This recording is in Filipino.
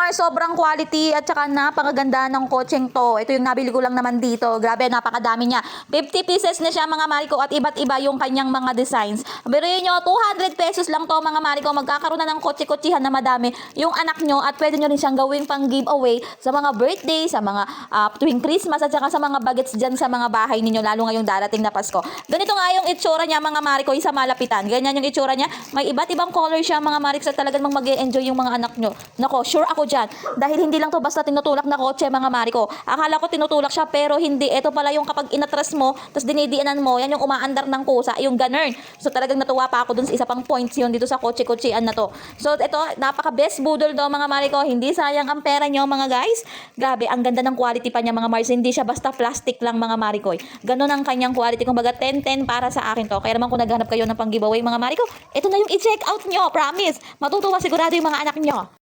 Mars, sobrang quality at saka napakaganda ng kotseng to. Ito yung nabili ko lang naman dito. Grabe, napakadami niya. 50 pieces na siya mga Mariko at iba't iba yung kanyang mga designs. Biruin nyo, 200 pesos lang to mga Mariko. Magkakaroon na ng kotse-kotsihan na madami yung anak nyo at pwede nyo rin siyang gawing pang giveaway sa mga birthday, sa mga tuwing Christmas at saka sa mga bagets dyan sa mga bahay ninyo, lalo ngayong darating na Pasko. Ganito nga yung itsura niya mga Mariko, isa malapitan. Ganyan yung itsura niya. May iba't ibang color siya mga Mariko sa talagang mag-e-enjoy yung mga anak nyo. Nako, sure ako dyan. Dahil hindi lang to basta tinutulak na kotse mga Mariko. Akala ko tinutulak siya pero hindi. Ito pala yung kapag inatras mo, tapos dinidianan mo, yan yung umaandar ng kusa, yung ganun. So talagang natuwa pa ako dun sa isa pang points yun dito sa kotse-kotsean na to. So ito, napaka best budol daw mga Mariko. Hindi sayang ang pera nyo mga guys. Grabe, ang ganda ng quality pa niya mga Mars. Hindi siya basta plastic lang mga Mariko. Ganun ang kanyang quality. Kumbaga 10-10 para sa akin to. Kaya naman kung naghanap kayo ng pang giveaway mga Mariko, ito na yung i-check out nyo. Promise. Matutuwa sigurado yung mga anak nyo.